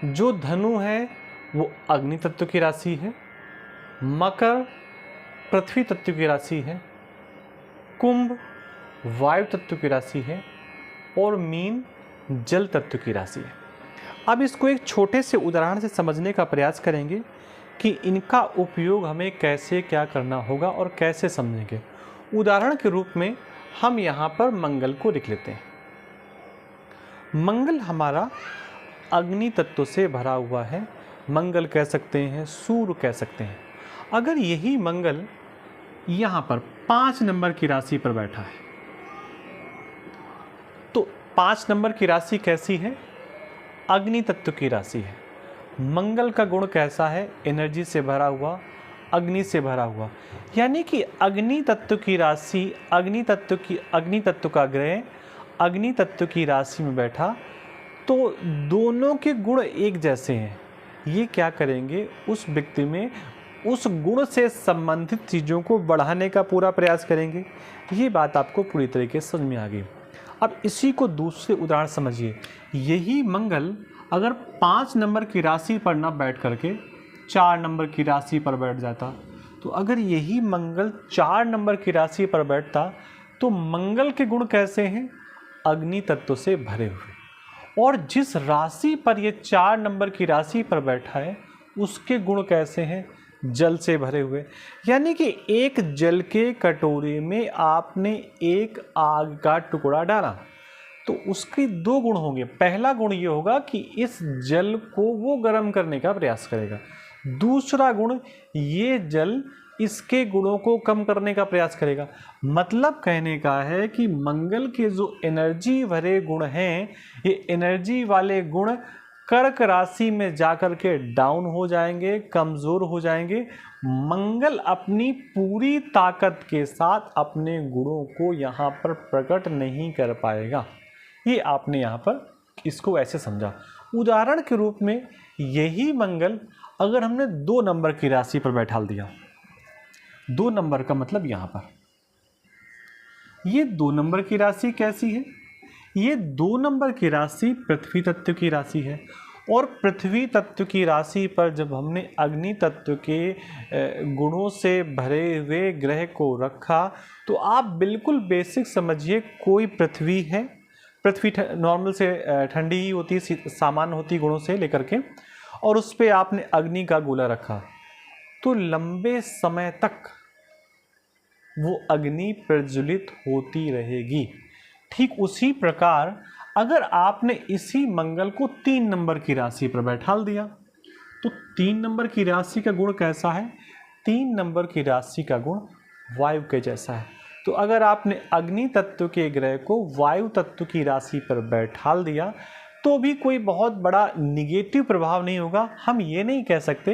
जो धनु है वो अग्नि तत्व की राशि है, मकर पृथ्वी तत्व की राशि है, कुंभ वायु तत्व की राशि है और मीन जल तत्व की राशि है। अब इसको एक छोटे से उदाहरण से समझने का प्रयास करेंगे कि इनका उपयोग हमें कैसे क्या करना होगा और कैसे समझेंगे। उदाहरण के रूप में हम यहाँ पर मंगल को लिख लेते हैं। मंगल हमारा अग्नि तत्व से भरा हुआ है, मंगल कह सकते हैं, सूर्य कह सकते हैं। अगर यही मंगल यहाँ पर 5 नंबर की राशि पर बैठा है तो 5 नंबर की राशि कैसी है? अग्नि तत्व की राशि है। मंगल का गुण कैसा है? एनर्जी से भरा हुआ, अग्नि से भरा हुआ। यानी कि अग्नि तत्व की राशि, अग्नि तत्व का ग्रह अग्नि तत्व की राशि में बैठा तो दोनों के गुण एक जैसे हैं। ये क्या करेंगे? उस व्यक्ति में उस गुण से संबंधित चीज़ों को बढ़ाने का पूरा प्रयास करेंगे। ये बात आपको पूरी तरीके से समझ में आ गई। अब इसी को दूसरे उदाहरण समझिए। यही मंगल अगर 5 नंबर की राशि पर न बैठ करके 4 नंबर की राशि पर बैठ जाता, तो अगर यही मंगल 4 नंबर की राशि पर बैठता तो मंगल के गुण कैसे हैं? अग्नि तत्व से भरे हुए। और जिस राशि पर ये 4 नंबर की राशि पर बैठा है उसके गुण कैसे हैं? जल से भरे हुए। यानी कि एक जल के कटोरे में आपने एक आग का टुकड़ा डाला तो उसके 2 गुण होंगे। पहला गुण ये होगा कि इस जल को वो गर्म करने का प्रयास करेगा। दूसरा गुण, ये जल इसके गुणों को कम करने का प्रयास करेगा। मतलब कहने का है कि मंगल के जो एनर्जी भरे गुण हैं, ये एनर्जी वाले गुण कर्क राशि में जाकर के डाउन हो जाएंगे, कमज़ोर हो जाएंगे। मंगल अपनी पूरी ताकत के साथ अपने गुणों को यहाँ पर प्रकट नहीं कर पाएगा। ये आपने यहाँ पर इसको ऐसे समझा। उदाहरण के रूप में यही मंगल अगर हमने 2 नंबर की राशि पर बैठा दिया, 2 नंबर का मतलब यहाँ पर ये 2 नंबर की राशि कैसी है? ये 2 नंबर की राशि पृथ्वी तत्व की राशि है। और पृथ्वी तत्व की राशि पर जब हमने अग्नि तत्व के गुणों से भरे हुए ग्रह को रखा तो आप बिल्कुल बेसिक समझिए, कोई पृथ्वी है, पृथ्वी नॉर्मल से ठंडी ही होती है, सामान्य होती गुणों से लेकर के, और उस पर आपने अग्नि का गोला रखा तो लंबे समय तक वो अग्नि प्रज्वलित होती रहेगी। ठीक उसी प्रकार अगर आपने इसी मंगल को 3 नंबर की राशि पर बैठा दिया तो 3 नंबर की राशि का गुण कैसा है? 3 नंबर की राशि का गुण वायु के जैसा है। तो अगर आपने अग्नि तत्व के ग्रह को वायु तत्व की राशि पर बैठा दिया तो भी कोई बहुत बड़ा निगेटिव प्रभाव नहीं होगा। हम ये नहीं कह सकते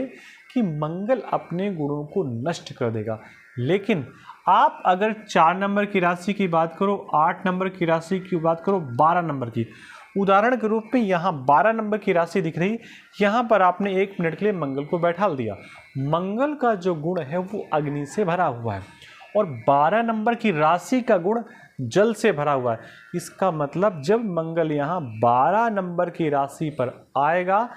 कि मंगल अपने गुणों को नष्ट कर देगा। लेकिन आप अगर 4 नंबर की राशि की बात करो, 8 नंबर की राशि की बात करो, 12 नंबर की, उदाहरण के रूप में यहाँ 12 नंबर की राशि दिख रही, यहाँ पर आपने 1 मिनट के लिए मंगल को बैठा दिया। मंगल का जो गुण है वो अग्नि से भरा हुआ है और 12 नंबर की राशि का गुण जल से भरा हुआ है। इसका मतलब जब मंगल यहाँ 12 नंबर की राशि पर आएगा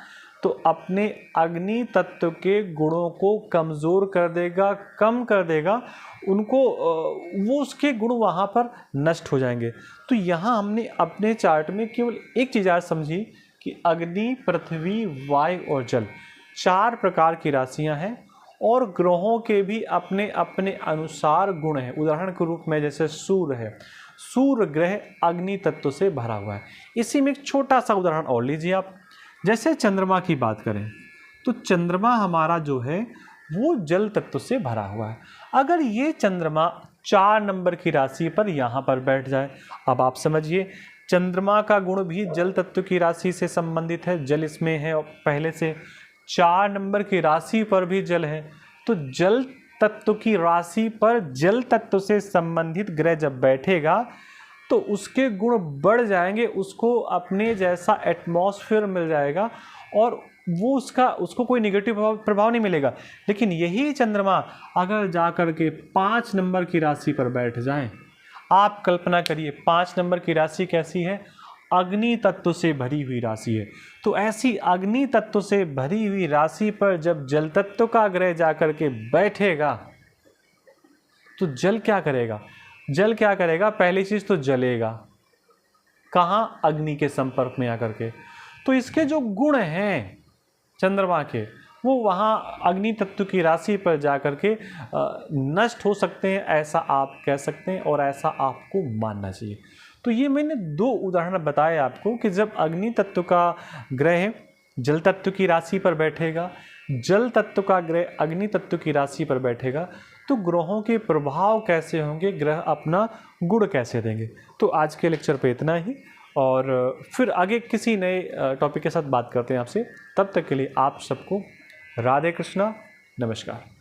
तो अपने अग्नि तत्व के गुणों को कमज़ोर कर देगा, कम कर देगा, उनको वो उसके गुण वहाँ पर नष्ट हो जाएंगे। तो यहाँ हमने अपने चार्ट में केवल एक चीज़ आज समझी कि अग्नि, पृथ्वी, वायु और जल 4 प्रकार की राशियाँ हैं और ग्रहों के भी अपने अपने अनुसार गुण हैं। उदाहरण के रूप में जैसे सूर्य है, सूर्य ग्रह अग्नि तत्व से भरा हुआ है। इसी में एक छोटा सा उदाहरण और लीजिए आप। जैसे चंद्रमा की बात करें तो चंद्रमा हमारा जो है वो जल तत्व से भरा हुआ है। अगर ये चंद्रमा 4 नंबर की राशि पर यहाँ पर बैठ जाए, अब आप समझिए चंद्रमा का गुण भी जल तत्व की राशि से संबंधित है, जल इसमें है और पहले से 4 नंबर की राशि पर भी जल है। तो जल तत्व की राशि पर जल तत्व से संबंधित ग्रह जब बैठेगा तो उसके गुण बढ़ जाएंगे, उसको अपने जैसा एटमॉस्फेयर मिल जाएगा और वो उसको कोई निगेटिव प्रभाव नहीं मिलेगा। लेकिन यही चंद्रमा अगर जाकर के 5 नंबर की राशि पर बैठ जाए, आप कल्पना करिए 5 नंबर की राशि कैसी है? अग्नि तत्व से भरी हुई राशि है। तो ऐसी अग्नि तत्व से भरी हुई राशि पर जब जल तत्व का ग्रह जाकर के बैठेगा तो जल क्या करेगा? जल क्या करेगा? पहली चीज तो जलेगा। कहाँ? अग्नि के संपर्क में आकर के। तो इसके जो गुण हैं चंद्रमा के, वो वहाँ अग्नि तत्व की राशि पर जाकर के नष्ट हो सकते हैं, ऐसा आप कह सकते हैं और ऐसा आपको मानना चाहिए। तो ये मैंने 2 उदाहरण बताए आपको कि जब अग्नि तत्व का ग्रह जल तत्व की राशि पर बैठेगा, जल तत्व का ग्रह अग्नि तत्व की राशि पर बैठेगा, तो ग्रहों के प्रभाव कैसे होंगे, ग्रह अपना गुण कैसे देंगे। तो आज के लेक्चर पे इतना ही, और फिर आगे किसी नए टॉपिक के साथ बात करते हैं आपसे। तब तक के लिए आप सबको राधे कृष्णा, नमस्कार।